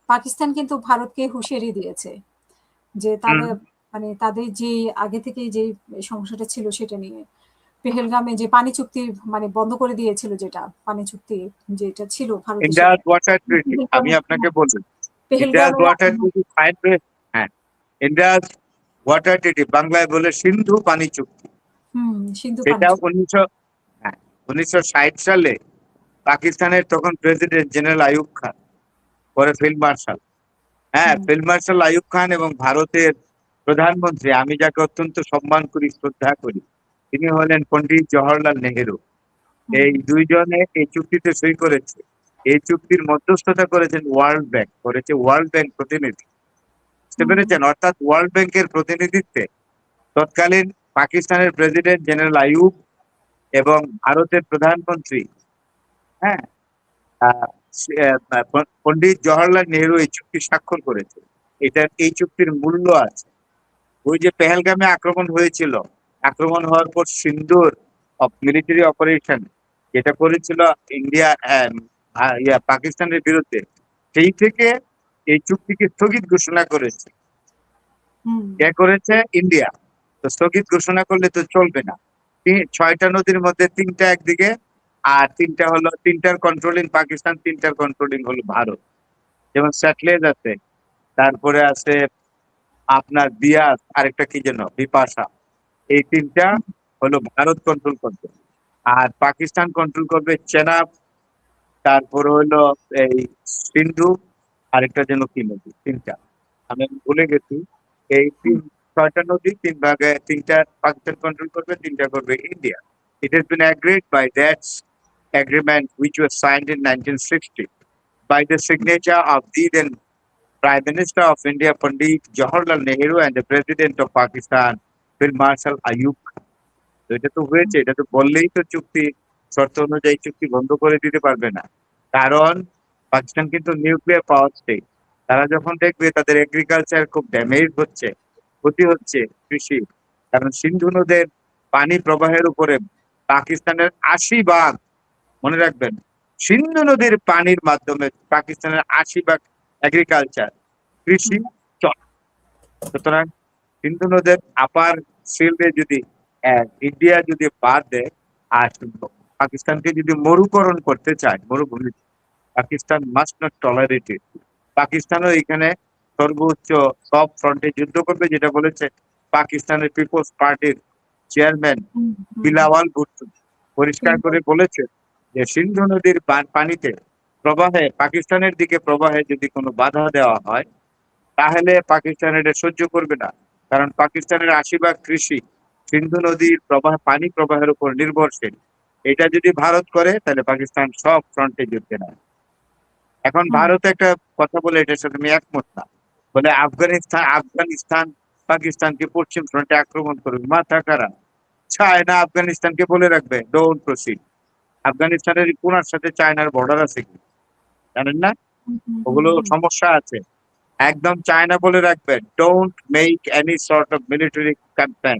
পাকিস্তান কিন্তু ভারতকে হুঁশিয়ারি দিয়েছে যে হুম। তাদের যে আগে থেকে যে সমস্যাটা ছিল সেটা নিয়ে পেহেলগামে যে পানি চুক্তি বন্ধ করে দিয়েছিল, যেটা পানি চুক্তি যেটা ছিল ভারতের সাথে ইন্ডিয়াস ওয়াটার ট্রিটি, আমি আপনাকে বলছি, ইন্ডিয়াস পেহেলগামে ওয়াটার ট্রিটি সাইন করে। হ্যাঁ, ইন্ডিয়াস ওয়াটার ট্রিটি, বাংলায় বলে সিন্ধু পানি চুক্তি। সিন্ধু পানি সেটা চুক্তি। 1960 সালে পাকিস্তানের তখন প্রেসিডেন্ট জেনারেল আইয়ুব খান, পরে ফিল্ড মার্শাল, হ্যাঁ হুম, ফিল্ড মার্শাল আইয়ুব খান এবং ভারতের প্রধানমন্ত্রী, আমি যাকে অত্যন্ত সম্মান করি, শ্রদ্ধা করি, তিনি হলেন পন্ডিত জওহরলাল নেহেরু। হুম, এই দুইজনে এই চুক্তিতে সই করেছে। এই চুক্তির মধ্যস্থতা করেছেন ওয়ার্ল্ড ব্যাংক, করেছে ওয়ার্ল্ড ব্যাংক প্রতিনিধি, বুঝতে হুম, পেরেছেন? অর্থাৎ ওয়ার্ল্ড ব্যাংকের প্রতিনিধিত্বে তৎকালীন পাকিস্তানের প্রেসিডেন্ট জেনারেল আইয়ুব এবং ভারতের প্রধানমন্ত্রী, হ্যাঁ পন্ডিত জওহরলাল নেহেরু এই চুক্তি স্বাক্ষর করেছে। এই চুক্তির মূল্য আছে। ওই যে পেহেলগামে আক্রমণ হয়েছিল, আক্রমণ হওয়ার পর সিন্ধুর মিলিটারি অপারেশন যেটা করেছিল ইন্ডিয়া পাকিস্তানের বিরুদ্ধে, সেই থেকে এই চুক্তিকে স্থগিত ঘোষণা করেছে। হুম, কে করেছে? ইন্ডিয়া। তো স্থগিত ঘোষণা করলে তো চলবে না। 6টা নদীর মধ্যে 3টা একদিকে, আর 3টা হলো, 3টার কন্ট্রোলিং পাকিস্তান, 3টার কন্ট্রোলিং হলো ভারত। যেমন স্যাটলেজ আছে, তারপরে আছে আপনার বিয়াস, আরেকটা কি যেন বিপাশা। এই 3টা হলো ভারত কন্ট্রোল করবে, আর পাকিস্তান কন্ট্রোল করবে চেনাব, তারপরে হলো এই সিন্ধু, আরেকটা যেন কি নদী, 3টা আমি ভুলে গেছি। এই হুম, 6টা নদী 3 ভাগে, 3টা পাকিস্তান কন্ট্রোল করবে, 3টা করবে India. It has been agreed by that agreement which was signed in 1960 by the signature of the then Prime Minister of India Pandit Jawaharlal Nehru and the President of Pakistan Field Marshal Ayub Khan. তো এটা তো হয়েছে, এটা তো বললেই তো চুক্তি শর্ত অনুযায়ী চুক্তি বন্ধ করে দিতে পারবে না। কারণ পাকিস্তান কিন্তু নিউক্লিয়ার পাওয়ার স্টেট। তারা যখন দেখবে তাদের এগ্রিকালচার খুব ড্যামেজ হচ্ছে, ক্ষতি হচ্ছে কৃষি, কারণ সিন্ধু নদের পানি প্রবাহের উপরে পাকিস্তানের 80 ভাগ, মনে রাখবেন, সিন্ধু নদীর পানির মাধ্যমে পাকিস্তানের 80 ভাগ এগ্রিকালচার, কৃষি হুম, চলে। সুতরাং সিন্ধু নদের আপার শিল্ডে যদি ইন্ডিয়া যদি বাদ দেয়, আর পাকিস্তানকে যদি মরুকরণ করতে চায়, মরুভূমি, পাকিস্তান মাস্ট নট টলারেট ইট। পাকিস্তানও এখানে সর্বোচ্চ সব ফ্রন্টে যুদ্ধ করবে, যেটা বলেছে পাকিস্তানের পিপলস পার্টির চেয়ারম্যান হুম, হুম, বিলাওয়াল ভুট্টো, পরিষ্কার ঠিক করে বলেছে যে সিন্ধু নদীর পানিতে প্রবাহে, পাকিস্তানের দিকে প্রবাহে যদি কোনো বাধা দেওয়া হয়, তাহলে পাকিস্তান এটা সহ্য করবে না। কারণ পাকিস্তানের 80 ভাগ কৃষি সিন্ধু নদীর পানি প্রবাহের উপর নির্ভরশীল। এটা যদি ভারত করে, তাহলে পাকিস্তান সব ফ্রন্টে যুদ্ধে নেয়। এখন হুম, ভারত একটা কথা বলে, এটার সাথে আমি একমত না। বলে আফগানিস্তান আফগানিস্তান পাকিস্তানকে পশ্চিম ফ্রন্টে আক্রমণ করবে, মাথা খারাপ। চায়না আফগানিস্তানকে বলে রাখবে ডোন্ট প্রসিড। আফগানিস্তানের কোনার সাথে চায়নার বর্ডার আছে কি জানেন না? হুম, হুম, হুম, ওগুলো হুম। সমস্যা আছে। একদম চায়না বলে রাখবে don't make any sort of military campaign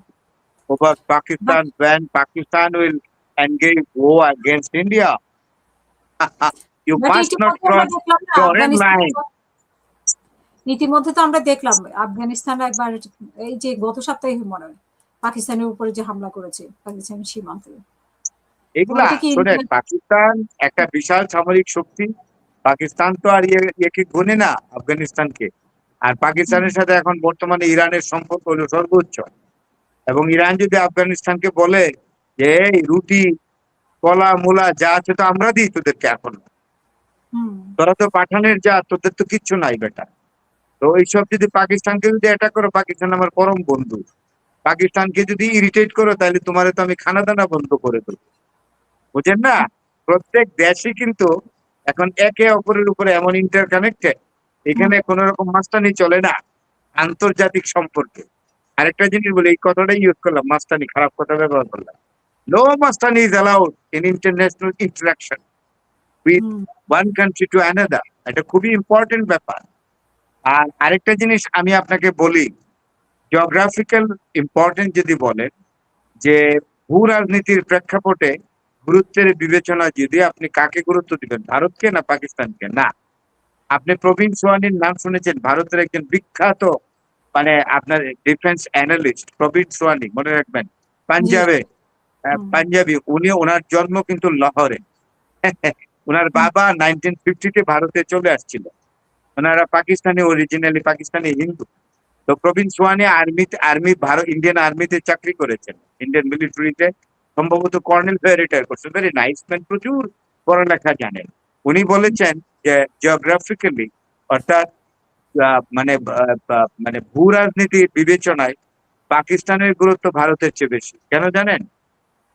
over but Pakistan when Pakistan will engage war against India. You but must not ইতিমধ্যে আমরা cross দেখলাম না the red আফগানিস্তান, line. ইতিমধ্যে তো আমরা দেখলাম আফগানিস্তান একবার, এই যে গত সপ্তাহে মনে হয় পাকিস্তানের উপরে যে হামলা করেছে পাকিস্তানের সীমান্তে। তো এগুলা এটা কি শোনেন, পাকিস্তান একটা বিশাল সামরিক শক্তি। পাকিস্তান তো আর ইয়েকে গুনে না আফগানিস্তানকে। আর হুম, পাকিস্তানের সাথে এখন বর্তমানে ইরানের সম্পর্ক হলো সর্বোচ্চ। এবং ইরান যদি আফগানিস্তানকে বলে যে এই রুটি, কলা, মূলা যা আছে তো আমরা দিই তোদেরকে, এখন হুম, তোরা তো পাঠানের যা, তোদের তো কিচ্ছু নাই বেটা। তো এইসব যদি পাকিস্তানকে যদি অ্যাটাক করো, পাকিস্তান আমার পরম বন্ধু, পাকিস্তানকে যদি ইরিটেট করো, তাহলে তোমার তো আমি খানা দানা বন্ধ করে দেবো। বুঝেন না? প্রত্যেক দেশই কিন্তু এখন একে অপরের উপরে এমন ইন্টারকানেক্টেড, হুম, এখানে কোন রকম মাস্তানি চলে না আন্তর্জাতিক সম্পর্কে। আরেকটা জিনিস বলি, এই কথাটাই ইউজ করলাম, মাস্তানি খারাপ কথা ব্যবহার করলাম। No Mastani is allowed in international interaction with hmm, one country to another. এটা খুবই ইম্পর্টেন্ট ব্যাপার। আর আরেকটা জিনিস আমি আপনাকে বলি, জিওগ্রাফিক্যাল ইম্পর্টেন্স যদি বলেন, যে ভূ রাজনীতির প্রেক্ষাপটে গুরুত্বের বিবেচনা যদি আপনি কাকে গুরুত্ব দিবেন, ভারতকে না পাকিস্তানকে? না, আপনি প্রবীণ সোয়ানির নাম শুনেছেন, ভারতের একজন বিখ্যাত মানে আপনার ডিফেন্স অ্যানালিস্ট প্রবীণ সোয়ানি, মনে রাখবেন। জি, পাঞ্জাবে হুম, পাঞ্জাবি, উনি, ওনার জন্ম কিন্তু লাহোরে। ওনার হুম, বাবা 1950-তে ভারতে চলে আসছিল। ওনারা পাকিস্তানি, অরিজিনালি পাকিস্তানি হিন্দু। তো প্রবীণ সোয়ানি আর্মি ভারত ইন্ডিয়ান আর্মিতে চাকরি করেছেন, ইন্ডিয়ান মিলিটারিতে, সম্ভবত কর্নেল হয়ে রিটায়ার করছেন। ভেরি নাইস ম্যান, প্রচুর পড়ালেখা জানেন। উনি বলেছেন যে জিওগ্রাফিক্যালি, অর্থাৎ মানে ভূ রাজনীতির বিবেচনায় পাকিস্তানের গুরুত্ব ভারতের চেয়ে বেশি। কেন জানেন?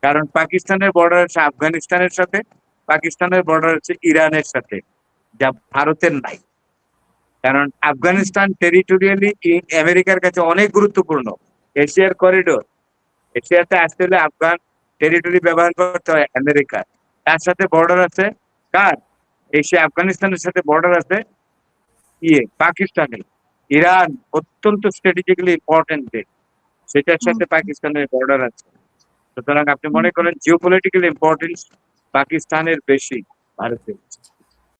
কারণ পাকিস্তানের বর্ডার আছে আফগানিস্তানের সাথে, পাকিস্তানের বর্ডার আছে ইরানের সাথে, যা ভারতের নাই। কারণ আফগানিস্তান টেরিটোরিয়ালি আমেরিকার কাছে অনেক গুরুত্বপূর্ণ। এশিয়ার করিডোর, এশিয়াতে আসতে হলে আফগান টেরিটরি ব্যবহার করতে হয় আমেরিকার। তার সাথে বর্ডার আছে কার? এশিয়া আফগানিস্তানের সাথে বর্ডার আছে পাকিস্তানের। ইরান অত্যন্ত স্ট্র্যাটেজিক্যালি ইম্পর্টেন্ট দেশ, সেটার হুম, সাথে পাকিস্তানের বর্ডার আছে। সুতরাং আপনি হুম, মনে করেন জিওপলিটিক্যাল ইম্পর্টেন্স পাকিস্তানের বেশি ভারতের।